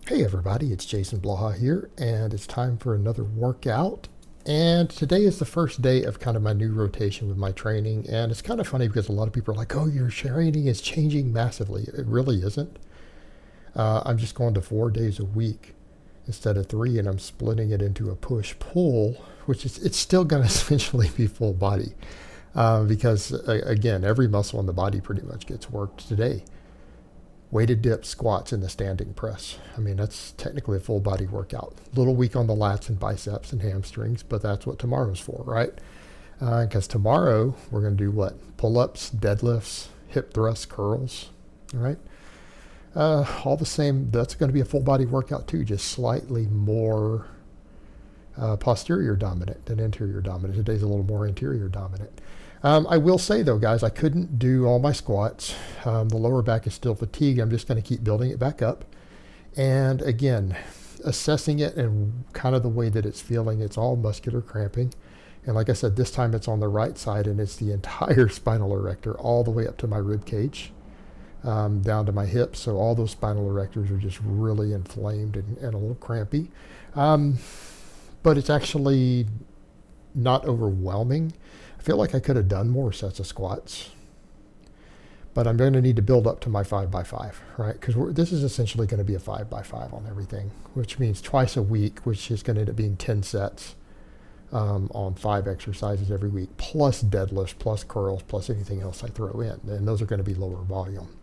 Hey everybody, it's Jason Blaha here, and it's time for another workout. And today is the first day of kind of my new rotation with my training, and it's kind of funny because a lot of people are like, oh, your training is changing massively. It really isn't. I'm just going to 4 days a week instead of three, and I'm splitting it into a push-pull, which is it's still going to essentially be full body because, again, every muscle in the body pretty much gets worked today. Weighted dips, squats, and the standing press. I mean, that's technically a full body workout. A little weak on the lats and biceps and hamstrings, but that's what tomorrow's for, right? Because tomorrow we're going to do what? Pull-ups, deadlifts, hip thrusts, curls, all right? All the same, that's going to be a full body workout too, just slightly more posterior dominant than interior dominant. Today's a little more interior dominant. I will say though, guys, I couldn't do all my squats. The lower back is still fatigued. I'm just going to keep building it back up. And again, assessing it and kind of the way that it's feeling, it's all muscular cramping. And like I said, this time it's on the right side and it's the entire spinal erector all the way up to my rib cage, down to my hips. So all those spinal erectors are just really inflamed and a little crampy. But it's actually not overwhelming. I feel like I could have done more sets of squats, but I'm going to need to build up to my 5x5, right? Because this is essentially going to be a 5x5 on everything, which means twice a week, which is going to end up being 10 sets on 5 exercises every week, plus deadlifts, plus curls, plus anything else I throw in. And those are going to be lower volume.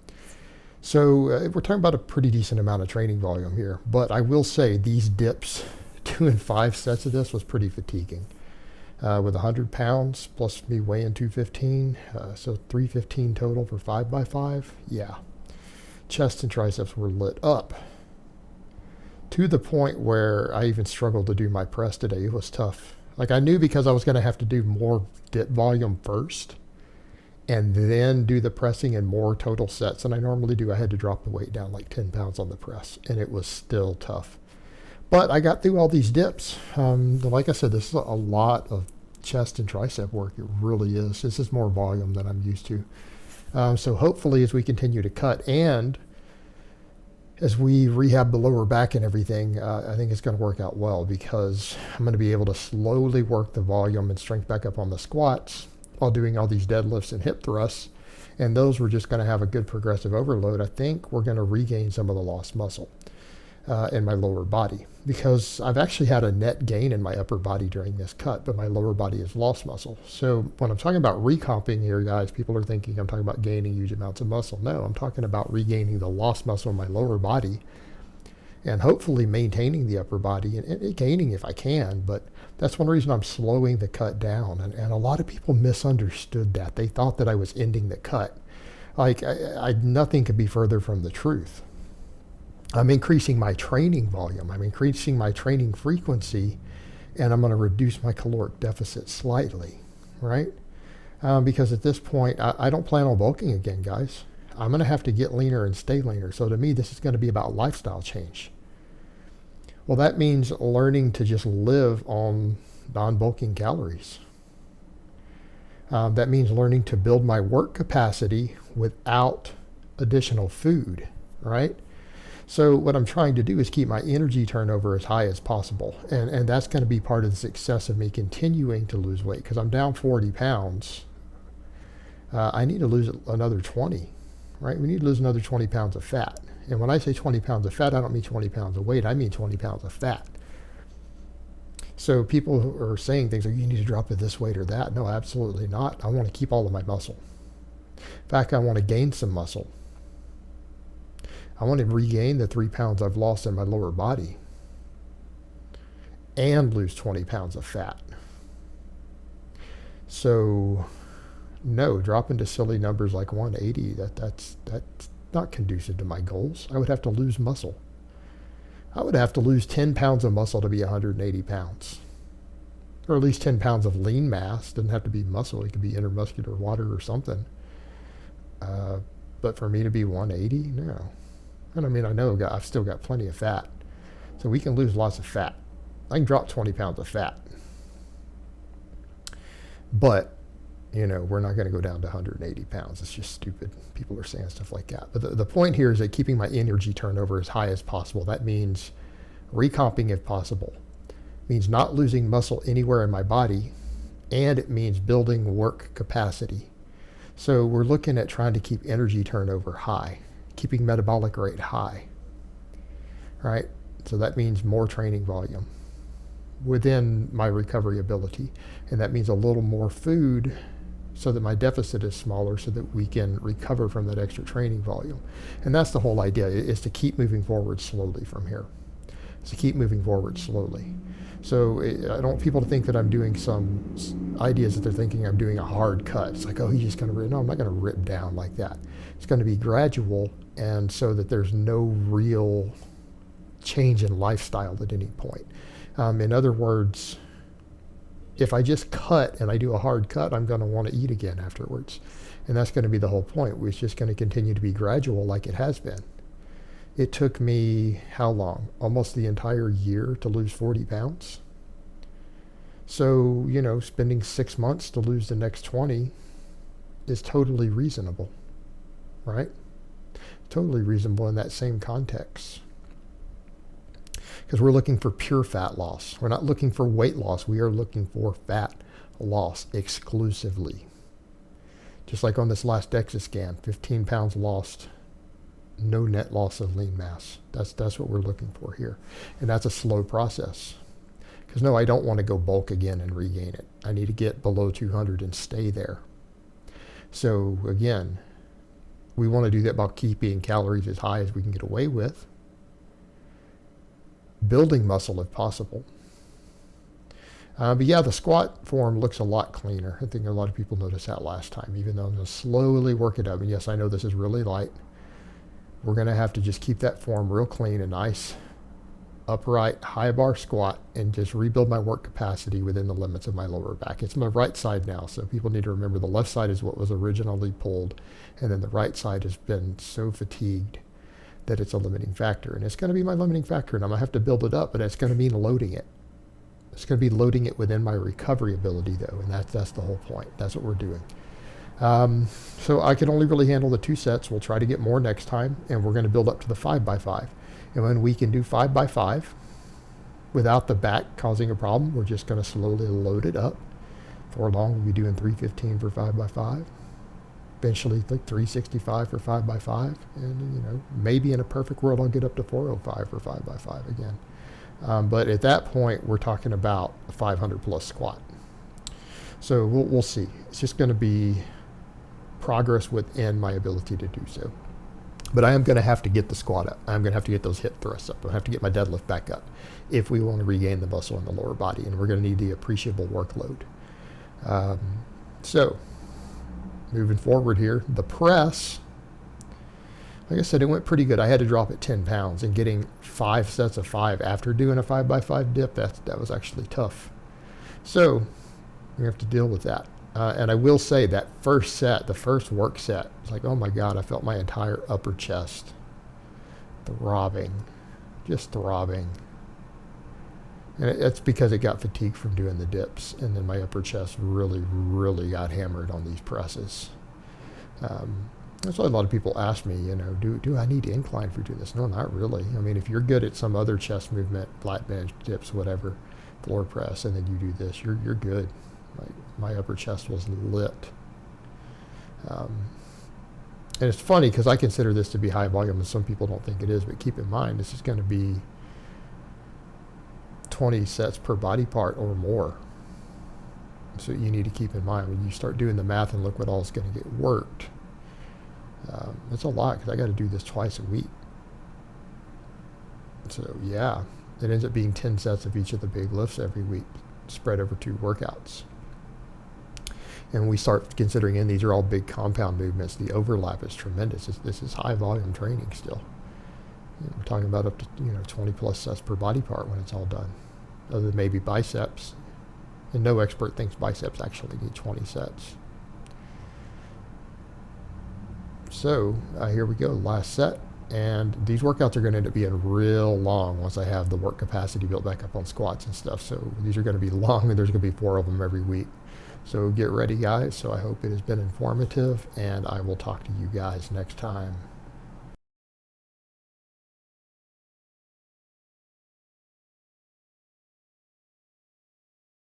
So we're talking about a pretty decent amount of training volume here, but I will say these dips, 2 and 5 sets of this was pretty fatiguing. With 100 pounds plus me weighing 215, so 315 total for 5x5. Yeah, chest and triceps were lit up to the point where I even struggled to do my press today. It was tough. Like I knew because I was going to have to do more dip volume first and then do the pressing and more total sets than I normally do. I had to drop the weight down like 10 pounds on the press, and it was still tough. But I got through all these dips. Like I said, this is a lot of chest and tricep work. It really is. This is more volume than I'm used to. So hopefully as we continue to cut and as we rehab the lower back and everything, I think it's going to work out well because I'm going to be able to slowly work the volume and strength back up on the squats while doing all these deadlifts and hip thrusts. And those we're just going to have a good progressive overload. I think we're going to regain some of the lost muscle in my lower body because I've actually had a net gain in my upper body during this cut, but my lower body has lost muscle. So when I'm talking about recomping here, guys, people are thinking I'm talking about gaining huge amounts of muscle. No, I'm talking about regaining the lost muscle in my lower body and hopefully maintaining the upper body and gaining if I can. But that's one reason I'm slowing the cut down. And a lot of people misunderstood that. They thought that I was ending the cut. Like nothing could be further from the truth. I'm increasing my training volume. I'm increasing my training frequency, and I'm going to reduce my caloric deficit slightly, right? Because at this point, I don't plan on bulking again, guys. I'm going to have to get leaner and stay leaner. So to me, this is going to be about lifestyle change. Well, that means learning to just live on non-bulking calories. That means learning to build my work capacity without additional food, right? So what I'm trying to do is keep my energy turnover as high as possible. And that's going to be part of the success of me continuing to lose weight because I'm down 40 pounds. I need to lose another 20, right? We need to lose another 20 pounds of fat. And when I say 20 pounds of fat, I don't mean 20 pounds of weight. I mean 20 pounds of fat. So people are saying things like, you need to drop it this weight or that. No, absolutely not. I want to keep all of my muscle. In fact, I want to gain some muscle. I want to regain the 3 pounds I've lost in my lower body and lose 20 pounds of fat. So no, dropping to silly numbers like 180, that's not conducive to my goals. I would have to lose muscle. I would have to lose 10 pounds of muscle to be 180 pounds. Or at least 10 pounds of lean mass. Doesn't have to be muscle. It could be intermuscular water or something. But for me to be 180, no. And I mean, I know I've still got plenty of fat. So we can lose lots of fat. I can drop 20 pounds of fat. But we're not going to go down to 180 pounds. It's just stupid. People are saying stuff like that. But the point here is that keeping my energy turnover as high as possible. That means recomping if possible. It means not losing muscle anywhere in my body. And it means building work capacity. So we're looking at trying to keep energy turnover high, keeping metabolic rate high, right? So that means more training volume within my recovery ability. And that means a little more food so that my deficit is smaller so that we can recover from that extra training volume. And that's the whole idea, is to keep moving forward slowly from here. Is to keep moving forward slowly. So I don't want people to think that I'm doing some ideas that they're thinking I'm doing a hard cut. It's like, oh, he's just going to rip. No, I'm not going to rip down like that. It's going to be gradual, and so that there's no real change in lifestyle at any point. In other words, if I just cut and I do a hard cut, I'm going to want to eat again afterwards. And that's going to be the whole point. It's just going to continue to be gradual like it has been. It took me, how long? Almost the entire year to lose 40 pounds. So, spending 6 months to lose the next 20 is totally reasonable, right? Totally reasonable in that same context. Because we're looking for pure fat loss. We're not looking for weight loss. We are looking for fat loss exclusively. Just like on this last DEXA scan, 15 pounds lost. No net loss of lean mass. That's what we're looking for here. And that's a slow process. Because no, I don't want to go bulk again and regain it. I need to get below 200 and stay there. So again, we want to do that by keeping calories as high as we can get away with. Building muscle if possible. But yeah, the squat form looks a lot cleaner. I think a lot of people noticed that last time, even though I'm going to slowly work it up. And yes, I know this is really light. We're going to have to just keep that form real clean and nice, upright, high bar squat, and just rebuild my work capacity within the limits of my lower back. It's my right side now, so people need to remember the left side is what was originally pulled, and then the right side has been so fatigued that it's a limiting factor. And it's going to be my limiting factor, and I'm going to have to build it up, but it's going to mean loading it. It's going to be loading it within my recovery ability, though, and that's the whole point. That's what we're doing. So I can only really handle the 2 sets. We'll try to get more next time, and we're going to build up to the 5x5. And when we can do 5x5 without the back causing a problem, we're just going to slowly load it up. For long, we'll be doing 315 for 5x5. Eventually, like 365 for 5x5. And, maybe in a perfect world, I'll get up to 405 for 5x5 again. But at that point, we're talking about a 500 plus squat. So we'll see. It's just going to be progress within my ability to do so. But I am going to have to get the squat up. I'm going to have to get those hip thrusts up. I'll have to get my deadlift back up if we want to regain the muscle in the lower body. And we're going to need the appreciable workload. So moving forward here, the press, like I said, it went pretty good. I had to drop it 10 pounds, and getting 5 sets of 5 after doing a 5x5 dip, that was actually tough. So we have to deal with that. And I will say that first set, the first work set, it's like, oh my God, I felt my entire upper chest throbbing, just throbbing. And it's because it got fatigued from doing the dips. And then my upper chest really, really got hammered on these presses. That's why a lot of people ask me, do I need to incline for doing this? No, not really. I mean, if you're good at some other chest movement, flat bench, dips, whatever, floor press, and then you do this, you're good. My upper chest was lit. And it's funny because I consider this to be high volume, and some people don't think it is, but keep in mind, this is going to be 20 sets per body part or more. So you need to keep in mind when you start doing the math and look what all is going to get worked. It's a lot because I got to do this twice a week. So yeah, it ends up being 10 sets of each of the big lifts every week, spread over 2 workouts. And we start considering, and these are all big compound movements, the overlap is tremendous. This is high volume training still. We're talking about up to 20 plus sets per body part when it's all done, other than maybe biceps. And no expert thinks biceps actually need 20 sets. So here we go, last set. And these workouts are going to end up being real long once I have the work capacity built back up on squats and stuff. So these are going to be long, and there's going to be 4 of them every week. So get ready, guys. So I hope it has been informative, and I will talk to you guys next time.